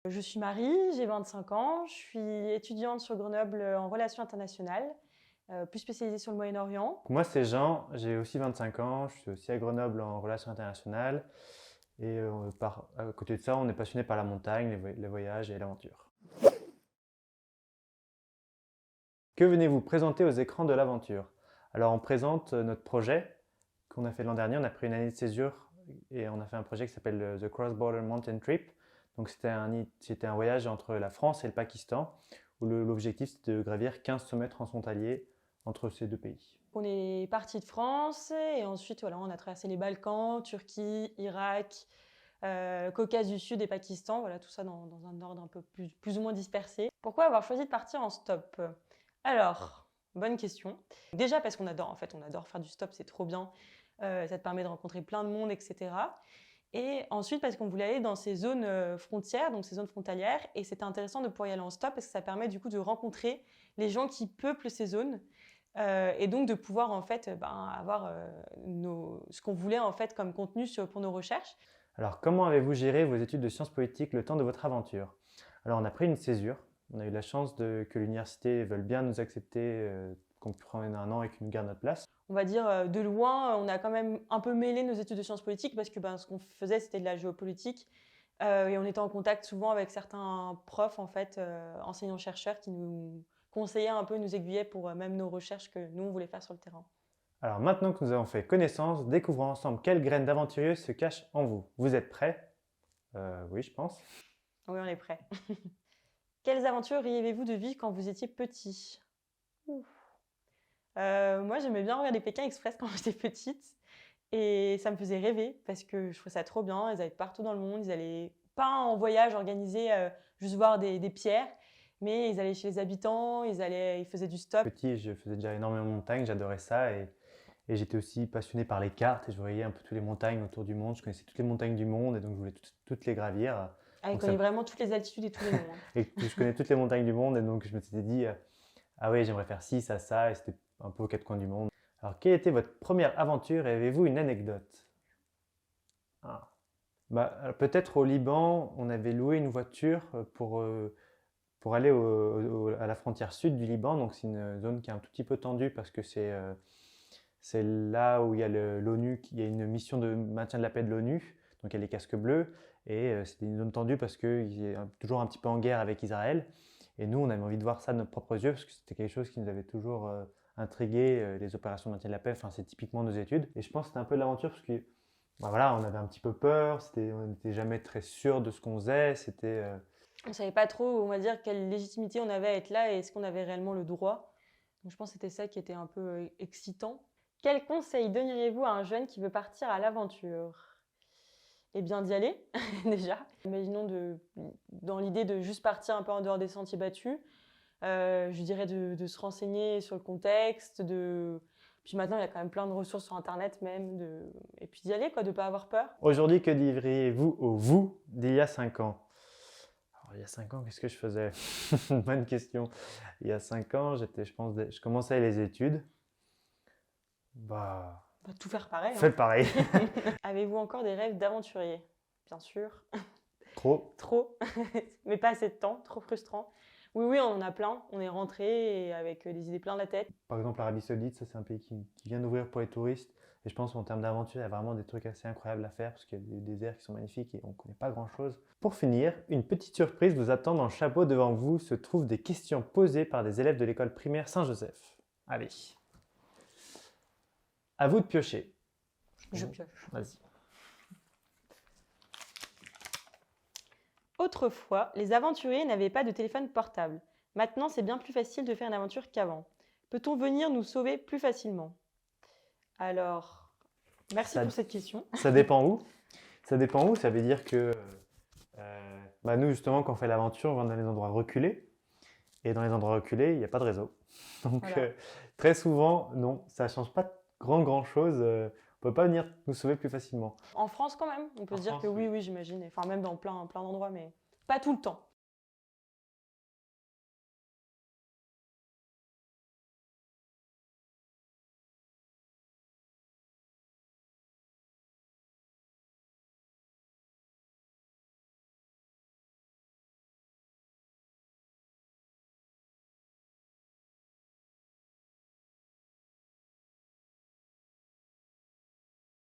Je suis Marie, j'ai 25 ans, je suis étudiante sur Grenoble en relations internationales, plus spécialisée sur le Moyen-Orient. Moi, c'est Jean, j'ai aussi 25 ans, je suis aussi à Grenoble en relations internationales. Et à côté de ça, on est passionné par la montagne, les voyages et l'aventure. Que venez-vous présenter aux écrans de l'aventure? Alors, on présente notre projet qu'on a fait l'an dernier. On a pris une année de césure et on a fait un projet qui s'appelle The Cross Border Mountain Trip. Donc, c'était un voyage entre la France et le Pakistan où l'objectif c'était de gravir 15 sommets transfrontaliers entre ces deux pays. On est parti de France et ensuite voilà, on a traversé les Balkans, Turquie, Irak, Caucase du Sud et Pakistan, voilà, tout ça dans un ordre un peu plus ou moins dispersé. Pourquoi avoir choisi de partir en stop? Alors, bonne question. Déjà parce qu'on adore, en fait, on adore faire du stop, c'est trop bien. Ça te permet de rencontrer plein de monde, etc. Et ensuite parce qu'on voulait aller dans ces zones frontières, donc ces zones frontalières, et c'était intéressant de pouvoir y aller en stop parce que ça permet du coup de rencontrer les gens qui peuplent ces zones. Et donc de pouvoir en fait avoir ce qu'on voulait en fait comme contenu pour nos recherches. Alors, comment avez-vous géré vos études de sciences politiques le temps de votre aventure? Alors, on a pris une césure. On a eu la chance que l'université veuille bien nous accepter, qu'on prenne un an et qu'ils nous gardent notre place. On va dire de loin, on a quand même un peu mêlé nos études de sciences politiques parce que ce qu'on faisait c'était de la géopolitique et on était en contact souvent avec certains profs en fait, enseignants-chercheurs qui nous conseillaient un peu, nous aiguillaient pour même nos recherches que nous on voulait faire sur le terrain. Alors, maintenant que nous avons fait connaissance, découvrons ensemble quelles graines d'aventurieux se cachent en vous. Vous êtes prêts? Oui, je pense. Oui, on est prêts. Quelles aventures rêvez-vous de vivre quand vous étiez petit? Ouf. Moi, j'aimais bien regarder Pékin Express quand j'étais petite et ça me faisait rêver parce que je trouvais ça trop bien. Ils allaient partout dans le monde, ils allaient pas en voyage organisé, juste voir des pierres, mais ils allaient chez les habitants, ils faisaient du stop. Petit, je faisais déjà énormément de montagnes, j'adorais ça et j'étais aussi passionné par les cartes et je voyais un peu toutes les montagnes autour du monde. Je connaissais toutes les montagnes du monde et donc je voulais toutes les gravir. Ah, ils Donc connaissent vraiment toutes les altitudes et tous les noms. Hein. Et je connais toutes les montagnes du monde et donc je me suis dit ah oui, j'aimerais faire ci, ça et c'était un peu aux quatre coins du monde. Alors, quelle était votre première aventure et avez-vous une anecdote? Peut-être au Liban, on avait loué une voiture pour aller à la frontière sud du Liban. Donc c'est une zone qui est un tout petit peu tendue parce que c'est là où il y a l'ONU, il y a une mission de maintien de la paix de l'ONU. Donc il y a les casques bleus et c'est une zone tendue parce qu'il est toujours un petit peu en guerre avec Israël. Et nous, on avait envie de voir ça de nos propres yeux parce que c'était quelque chose qui nous avait toujours intrigué, les opérations de maintien de la paix. Enfin, c'est typiquement nos études. Et je pense que c'était un peu de l'aventure parce que voilà, on avait un petit peu peur, on n'était jamais très sûr de ce qu'on faisait. On savait pas trop, on va dire, quelle légitimité on avait à être là et est-ce qu'on avait réellement le droit. Donc je pense que c'était ça qui était un peu excitant. Quel conseil donneriez-vous à un jeune qui veut partir à l'aventure? Eh bien d'y aller, déjà. Imaginons dans l'idée de juste partir un peu en dehors des sentiers battus. Je dirais de se renseigner sur le contexte, puis maintenant il y a quand même plein de ressources sur internet même, et puis d'y aller, quoi, de pas avoir peur. Aujourd'hui, que diriez-vous au vous d'il y a 5 ans? Alors, il y a 5 ans, qu'est-ce que je faisais? Bonne question. Il y a 5 ans, je commençais les études. Tout faire pareil. Faites pareil. Avez-vous encore des rêves d'aventurier? Bien sûr. Trop. Trop, mais pas assez de temps, trop frustrant. Oui, oui, on en a plein. On est rentré avec des idées plein la tête. Par exemple, l'Arabie Saoudite, ça c'est un pays qui vient d'ouvrir pour les touristes. Et je pense qu'en termes d'aventure, il y a vraiment des trucs assez incroyables à faire parce qu'il y a des déserts qui sont magnifiques et on ne connaît pas grand-chose. Pour finir, une petite surprise vous attend dans le chapeau. Devant vous se trouvent des questions posées par des élèves de l'école primaire Saint-Joseph. Allez. À vous de piocher. Je pioche. Vas-y. Autrefois, les aventuriers n'avaient pas de téléphone portable. Maintenant, c'est bien plus facile de faire une aventure qu'avant. Peut-on venir nous sauver plus facilement? Alors, merci pour cette question. Ça dépend où. Ça dépend où. Ça veut dire que nous, justement, quand on fait l'aventure, on va dans les endroits reculés. Et dans les endroits reculés, il n'y a pas de réseau. Donc, Voilà. très souvent, non, ça ne change pas grand-chose. On ne peut pas venir nous sauver plus facilement. En France, quand même, on peut se dire que oui, j'imagine. Enfin, même dans plein d'endroits, mais pas tout le temps.